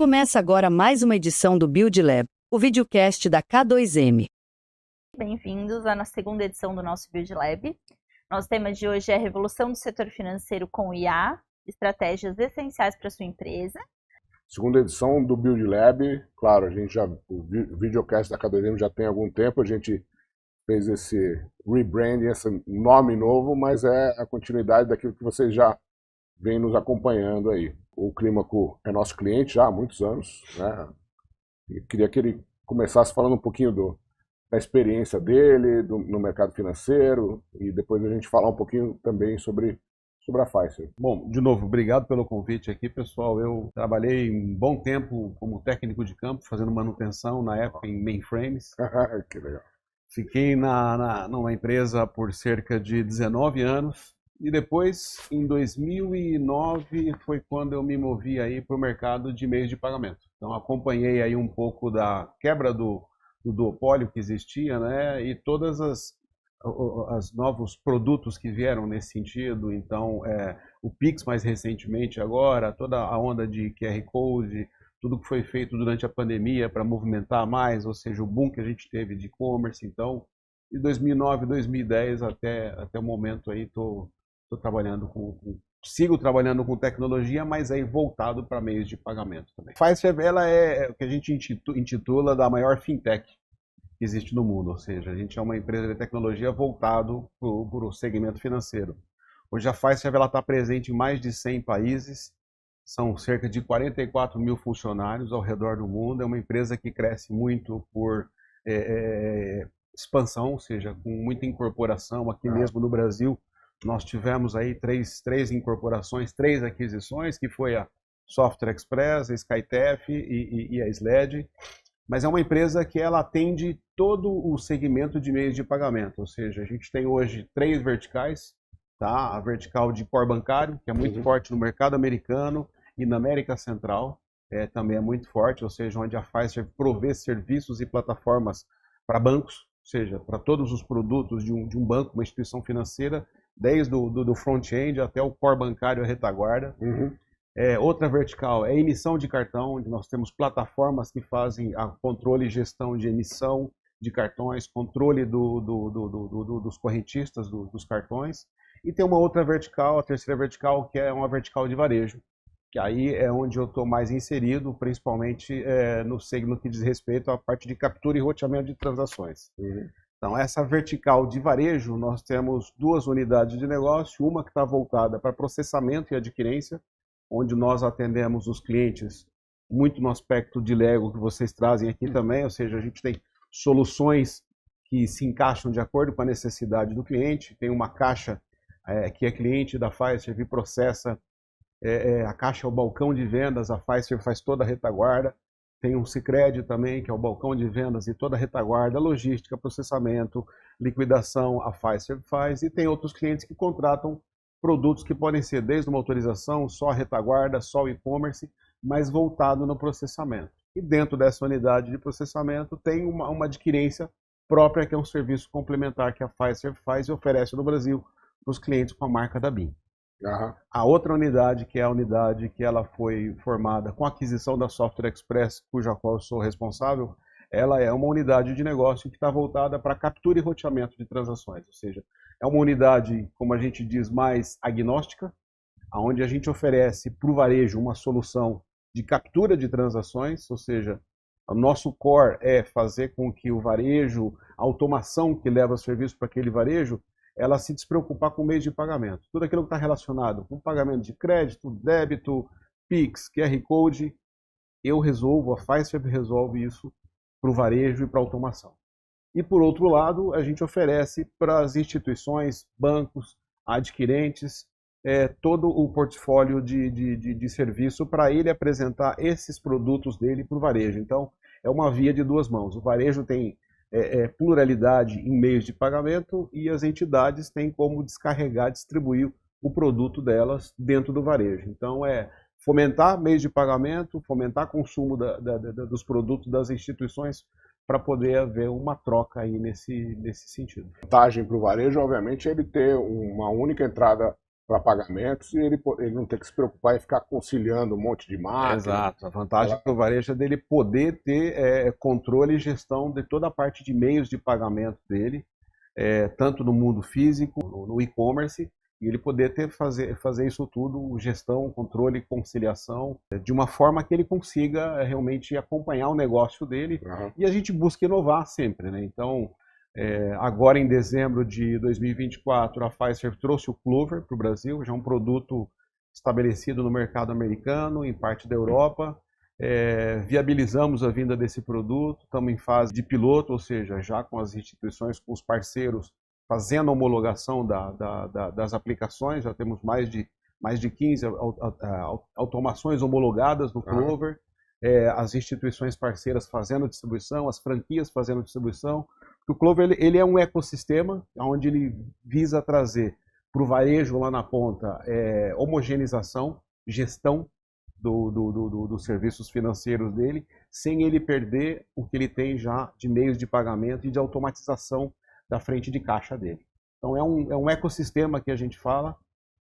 Começa agora mais uma edição do Build Lab, o videocast da K2M. Bem-vindos à segunda edição do nosso Build Lab. Nosso tema de hoje é a revolução do setor financeiro com IA, estratégias essenciais para a sua empresa. Segunda edição do Build Lab, claro, o videocast da K2M já tem algum tempo, a gente fez esse rebranding, esse nome novo, mas é a continuidade daquilo que vocês já vêm nos acompanhando aí. O Clímaco é nosso cliente já há muitos anos, né? E queria que ele começasse falando um pouquinho da experiência dele no mercado financeiro e depois a gente falar um pouquinho também sobre a Fiserv. Bom, de novo, obrigado pelo convite aqui, pessoal. Eu trabalhei um bom tempo como técnico de campo, fazendo manutenção, na época em mainframes. Que legal. Fiquei numa empresa por cerca de 19 anos e depois, em 2009, foi quando eu me movi aí para o mercado de meios de pagamento. Então, acompanhei aí um pouco da quebra do duopólio que existia, né, e todas os novos produtos que vieram nesse sentido. Então, o Pix mais recentemente agora, toda a onda de QR Code, tudo que foi feito durante a pandemia para movimentar mais, ou seja, o boom que a gente teve de e-commerce. Então, de 2009, 2010 até o momento aí, estou trabalhando sigo trabalhando com tecnologia, mas aí voltado para meios de pagamento também. Fiserv, ela é o que a gente intitula da maior fintech que existe no mundo, ou seja, a gente é uma empresa de tecnologia voltado para o segmento financeiro. Hoje a Fiserv está presente em mais de 100 países, são cerca de 44 mil funcionários ao redor do mundo, é uma empresa que cresce muito por expansão, ou seja, com muita incorporação aqui mesmo no Brasil. Nós tivemos aí três incorporações, 3 aquisições, que foi a Software Express, a Skytef e a SLED. Mas é uma empresa que ela atende todo o segmento de meios de pagamento, ou seja, a gente tem hoje 3 verticais, tá? A vertical de core bancário, que é muito forte no mercado americano e na América Central, também é muito forte, ou seja, onde a Fiserv provê serviços e plataformas para bancos, ou seja, para todos os produtos de um banco, uma instituição financeira, desde do front-end até o core bancário e a retaguarda. Outra vertical é emissão de cartão, onde nós temos plataformas que fazem a controle e gestão de emissão de cartões, controle dos correntistas dos cartões. E tem uma outra vertical, a terceira vertical, que é uma vertical de varejo, que aí é onde eu estou mais inserido, principalmente no que diz respeito à parte de captura e roteamento de transações. Então, essa vertical de varejo, nós temos 2 unidades de negócio, uma que está voltada para processamento e adquirência, onde nós atendemos os clientes muito no aspecto de Lego que vocês trazem aqui também, ou seja, a gente tem soluções que se encaixam de acordo com a necessidade do cliente, tem uma caixa que é cliente da Fiserv e processa, a caixa é o balcão de vendas, a Fiserv faz toda a retaguarda, tem um Sicredi também, que é o balcão de vendas e toda a retaguarda, logística, processamento, liquidação, a Fiserv faz, e tem outros clientes que contratam produtos que podem ser desde uma autorização, só a retaguarda, só o e-commerce, mas voltado no processamento. E dentro dessa unidade de processamento tem uma adquirência própria, que é um serviço complementar que a Fiserv faz e oferece no Brasil para os clientes com a marca da BIM. A outra unidade, que é a unidade que ela foi formada com a aquisição da Software Express, cuja qual eu sou responsável, ela é uma unidade de negócio que está voltada para captura e roteamento de transações, ou seja, é uma unidade, como a gente diz, mais agnóstica, onde a gente oferece para o varejo uma solução de captura de transações, ou seja, o nosso core é fazer com que o varejo, a automação que leva o serviço para aquele varejo, ela se despreocupar com meios de pagamento. Tudo aquilo que está relacionado com pagamento de crédito, débito, Pix, QR Code, eu resolvo, a Fiserv resolve isso para o varejo e para a automação. E, por outro lado, a gente oferece para as instituições, bancos, adquirentes, todo o portfólio de serviço para ele apresentar esses produtos dele para o varejo. Então, é uma via de 2 mãos. O varejo tem pluralidade em meios de pagamento e as entidades têm como descarregar, distribuir o produto delas dentro do varejo. Então, fomentar meios de pagamento, fomentar consumo dos produtos das instituições para poder haver uma troca aí nesse sentido. A vantagem para o varejo, obviamente, é ele ter uma única entrada para pagamentos e ele não ter que se preocupar em ficar conciliando um monte de máquina. Exato. A vantagem para o varejo é dele poder ter controle e gestão de toda a parte de meios de pagamento dele, tanto no mundo físico, no e-commerce, e ele poder fazer isso tudo, gestão, controle, conciliação, de uma forma que ele consiga realmente acompanhar o negócio dele. Uhum. E a gente busca inovar sempre, né? Então, agora em dezembro de 2024, a Fiserv trouxe o Clover para o Brasil, já é um produto estabelecido no mercado americano, em parte da Europa. Viabilizamos a vinda desse produto, estamos em fase de piloto, ou seja, já com as instituições, com os parceiros, fazendo a homologação das aplicações. Já temos mais de 15 automações homologadas no Clover, as instituições parceiras fazendo distribuição, as franquias fazendo distribuição. O Clover ele é um ecossistema onde ele visa trazer para o varejo lá na ponta homogeneização, gestão dos serviços financeiros dele, sem ele perder o que ele tem já de meios de pagamento e de automatização da frente de caixa dele. Então é um ecossistema que a gente fala,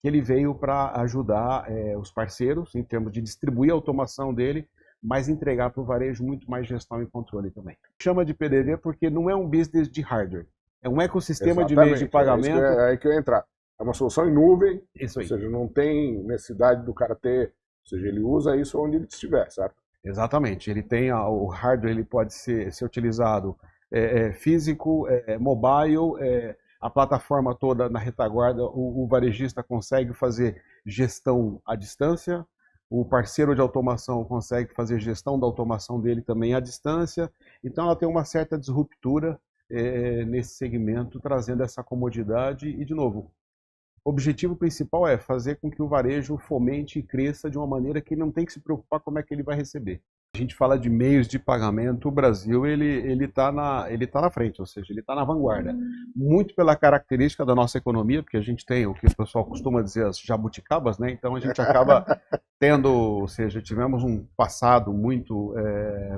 que ele veio para ajudar os parceiros em termos de distribuir a automação dele, mas entregar para o varejo muito mais gestão e controle também. Chama de PDV porque não é um business de hardware, é um ecossistema de meios de pagamento. É aí que eu ia entrar. É uma solução em nuvem, Isso aí. Ou seja, não tem necessidade do cara ter, ou seja, ele usa isso onde ele estiver, certo? Exatamente, ele tem o hardware, ele pode ser utilizado físico, mobile, a plataforma toda na retaguarda, o varejista consegue fazer gestão à distância, o parceiro de automação consegue fazer gestão da automação dele também à distância, então ela tem uma certa disruptura nesse segmento, trazendo essa comodidade e, de novo, o objetivo principal é fazer com que o varejo fomente e cresça de uma maneira que ele não tem que se preocupar como é que ele vai receber. A gente fala de meios de pagamento, o Brasil ele tá na frente, ou seja, ele está na vanguarda. Muito pela característica da nossa economia, porque a gente tem o que o pessoal costuma dizer, as jabuticabas, né? Então a gente acaba tendo, ou seja, tivemos um passado muito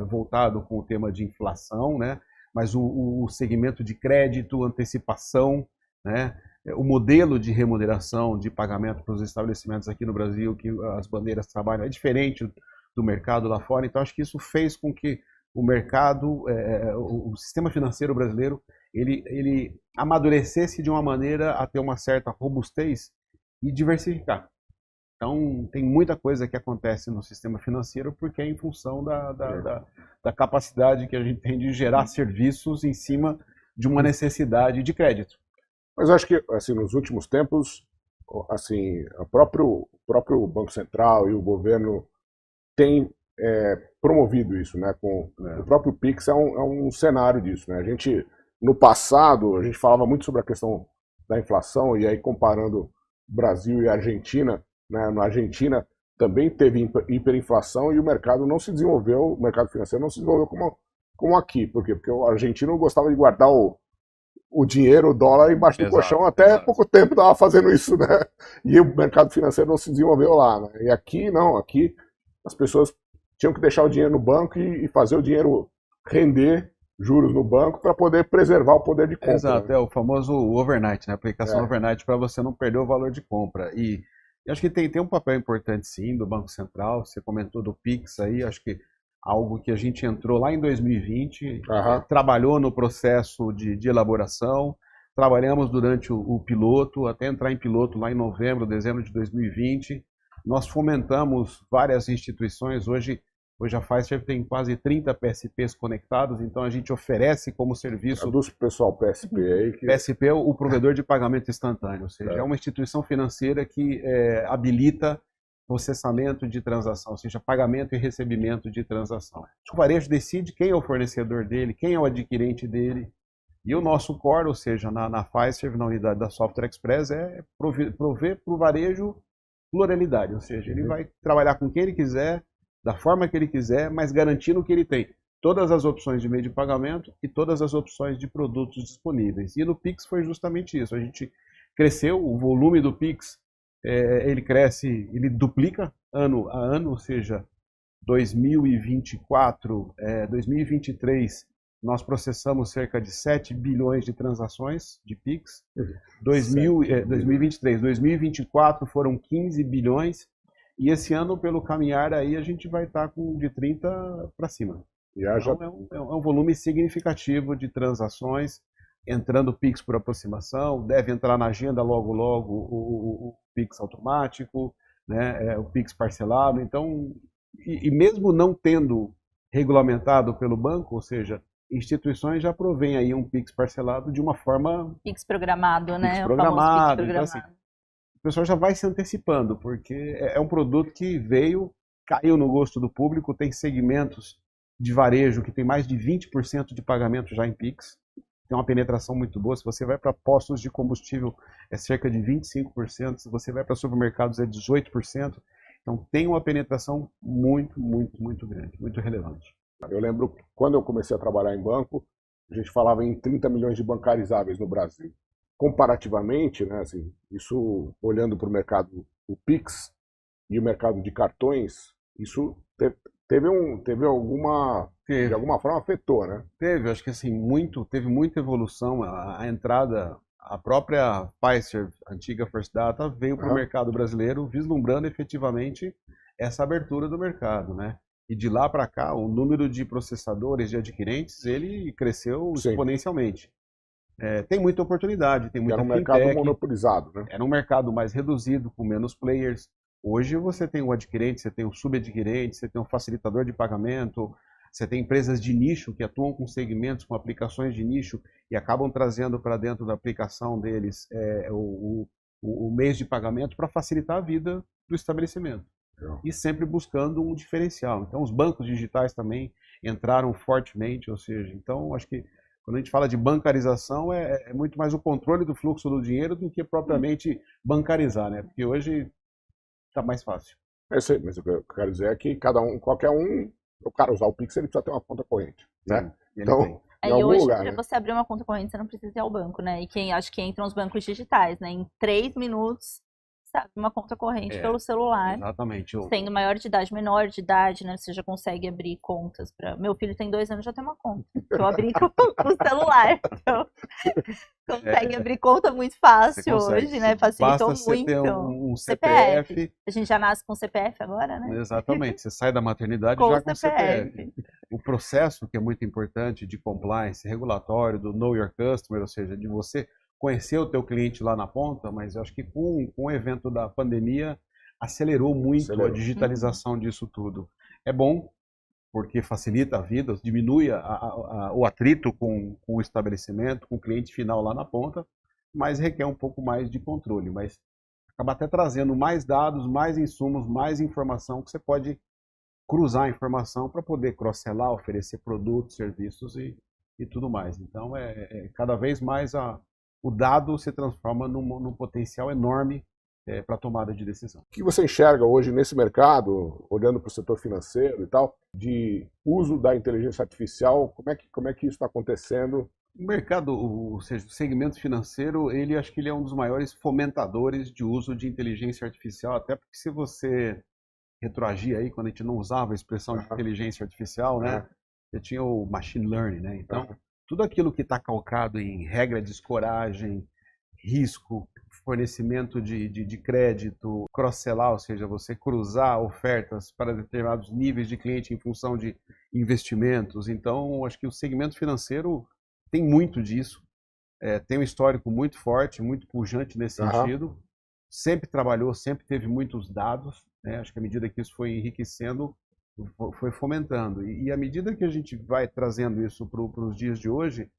voltado com o tema de inflação, né? Mas o segmento de crédito, antecipação, né? O modelo de remuneração, de pagamento para os estabelecimentos aqui no Brasil, que as bandeiras trabalham, é diferente do mercado lá fora. Então, acho que isso fez com que o mercado, o sistema financeiro brasileiro, ele amadurecesse de uma maneira a ter uma certa robustez e diversificar. Então, tem muita coisa que acontece no sistema financeiro porque é em função da capacidade que a gente tem de gerar serviços em cima de uma necessidade de crédito. Mas eu acho que, assim, nos últimos tempos, assim, o próprio Banco Central e o governo têm promovido isso, né? O próprio Pix é um cenário disso, né? No passado, a gente falava muito sobre a questão da inflação, e aí comparando Brasil e Argentina, né? Na Argentina também teve hiperinflação e o mercado não se desenvolveu, o mercado financeiro não se desenvolveu como aqui. Por quê? Porque o argentino gostava de guardar o dinheiro, o dólar, embaixo do colchão, até pouco tempo estava fazendo isso, né? E o mercado financeiro não se desenvolveu lá, né? E aqui não, aqui as pessoas tinham que deixar o dinheiro no banco e fazer o dinheiro render juros no banco para poder preservar o poder de compra. Exato, né? o famoso overnight, né? A aplicação overnight para você não perder o valor de compra. E acho que tem um papel importante sim do Banco Central, você comentou do Pix aí, acho que algo que a gente entrou lá em 2020, trabalhou no processo de elaboração, trabalhamos durante o piloto, até entrar em piloto lá em novembro, dezembro de 2020. Nós fomentamos várias instituições, hoje a Fiserv tem quase 30 PSPs conectados, então a gente oferece como serviço... Traduz para o pessoal PSP aí. PSP é o provedor de pagamento instantâneo, ou seja, é uma instituição financeira que habilita processamento de transação, ou seja, pagamento e recebimento de transação. O varejo decide quem é o fornecedor dele, quem é o adquirente dele, e o nosso core, ou seja, na Fiserv, na unidade da Software Express, é prover para o varejo pluralidade, ou seja, ele vai trabalhar com quem ele quiser, da forma que ele quiser, mas garantindo que ele tem todas as opções de meio de pagamento e todas as opções de produtos disponíveis. E no Pix foi justamente isso, a gente cresceu, o volume do Pix ele cresce, ele duplica ano a ano, ou seja, 2024, 2023 nós processamos cerca de 7 bilhões de transações de Pix. 2023, 2024 foram 15 bilhões. E esse ano, pelo caminhar aí, a gente vai estar com de 30 para cima. Então, é um volume significativo de transações, entrando Pix por aproximação, deve entrar na agenda logo o Pix automático, né, o Pix parcelado. Então, e mesmo não tendo regulamentado pelo banco, ou seja, instituições já provêm aí um Pix parcelado de uma forma... Pix programado, né? Pix O famoso Pix programado. programado. Então, assim, o pessoal já vai se antecipando, porque é um produto que veio, caiu no gosto do público, tem segmentos de varejo que tem mais de 20% de pagamento já em Pix, tem uma penetração muito boa. Se você vai para postos de combustível, é cerca de 25%, se você vai para supermercados, é 18%. Então tem uma penetração muito, muito, muito grande, muito relevante. Eu lembro que quando eu comecei a trabalhar em banco, a gente falava em 30 milhões de bancarizáveis no Brasil. Comparativamente, né, assim, isso olhando para o mercado, o Pix e o mercado de cartões, isso teve alguma, de alguma forma afetou, né? Teve, acho que assim, teve muita evolução. A entrada, a própria Fiserv, antiga First Data, veio para o mercado brasileiro, vislumbrando efetivamente essa abertura do mercado, né? E de lá para cá, o número de processadores, de adquirentes, ele cresceu exponencialmente. Tem muita oportunidade, tem muita fintech. Era um mercado monopolizado, né? Era um mercado mais reduzido, com menos players. Hoje você tem o adquirente, você tem o subadquirente, você tem o facilitador de pagamento, você tem empresas de nicho que atuam com segmentos, com aplicações de nicho e acabam trazendo para dentro da aplicação deles o mês de pagamento para facilitar a vida do estabelecimento. E sempre buscando um diferencial. Então os bancos digitais também entraram fortemente, ou seja, então acho que quando a gente fala de bancarização é muito mais o controle do fluxo do dinheiro do que propriamente bancarizar, né? Porque hoje está mais fácil. Mas o que eu quero dizer é que qualquer um, o cara usar o Pix, ele precisa ter uma conta corrente, né? Então, Aí hoje, para você abrir uma conta corrente, você não precisa ir ao banco, né? E acho que entram os bancos digitais, né? Em 3 minutos, sabe, uma conta corrente pelo celular. Exatamente. Sendo maior de idade, menor de idade, né? Você já consegue abrir contas para... Meu filho tem 2 anos, já tem uma conta. Eu abri com o celular. Então, consegue abrir conta muito fácil hoje, né? Facilitou basta muito. Ter um CPF. A gente já nasce com CPF agora, né? Exatamente. Você sai da maternidade com já com CPF. O processo, que é muito importante, de compliance, regulatório, do Know Your Customer, ou seja, de você conhecer o teu cliente lá na ponta, mas eu acho que com o evento da pandemia acelerou muito a digitalização disso tudo. É bom, porque facilita a vida, diminui o atrito com o estabelecimento, com o cliente final lá na ponta, mas requer um pouco mais de controle, mas acaba até trazendo mais dados, mais insumos, mais informação, que você pode cruzar a informação para poder cross-sellar, oferecer produtos, serviços e tudo mais. Então, cada vez mais o dado se transforma num potencial enorme para a tomada de decisão. O que você enxerga hoje nesse mercado, olhando para o setor financeiro e tal, de uso da inteligência artificial? Como é que isso está acontecendo? O mercado, ou seja, o segmento financeiro, acho que ele é um dos maiores fomentadores de uso de inteligência artificial, até porque se você retroagir aí, quando a gente não usava a expressão de inteligência artificial, né? Você tinha o machine learning, né? Então, tudo aquilo que está calcado em regra de escoragem, risco, fornecimento de crédito, cross-sellar, ou seja, você cruzar ofertas para determinados níveis de cliente em função de investimentos. Então, acho que o segmento financeiro tem muito disso, tem um histórico muito forte, muito pujante nesse sentido, sempre trabalhou, sempre teve muitos dados, né? Acho que à medida que isso foi enriquecendo, foi fomentando. E à medida que a gente vai trazendo isso para os dias de hoje,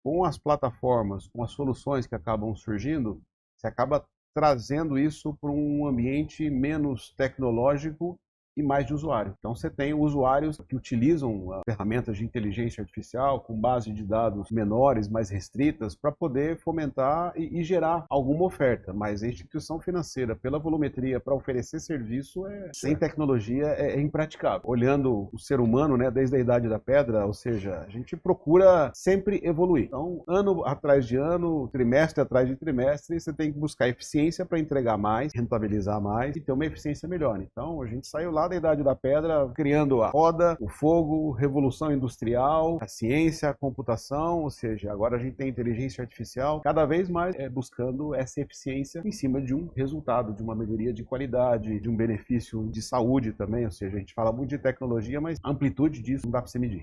com as plataformas, com as soluções que acabam surgindo, você acaba trazendo isso para um ambiente menos tecnológico e mais de usuário. Então você tem usuários que utilizam ferramentas de inteligência artificial com base de dados menores, mais restritas, para poder fomentar e gerar alguma oferta. Mas a instituição financeira, pela volumetria, para oferecer serviço, sem tecnologia é impraticável. Olhando o ser humano, né, desde a idade da pedra, ou seja, a gente procura sempre evoluir. Então, ano atrás de ano, trimestre atrás de trimestre, você tem que buscar eficiência para entregar mais, rentabilizar mais e ter uma eficiência melhor. Então, a gente saiu lá lá da Idade da Pedra, criando a roda, o fogo, revolução industrial, a ciência, a computação, ou seja, agora a gente tem inteligência artificial, cada vez mais buscando essa eficiência em cima de um resultado, de uma melhoria de qualidade, de um benefício de saúde também, ou seja, a gente fala muito de tecnologia, mas a amplitude disso não dá para você medir.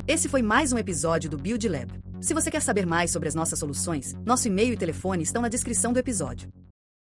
Esse foi mais um episódio do Build Lab. Se você quer saber mais sobre as nossas soluções, nosso e-mail e telefone estão na descrição do episódio.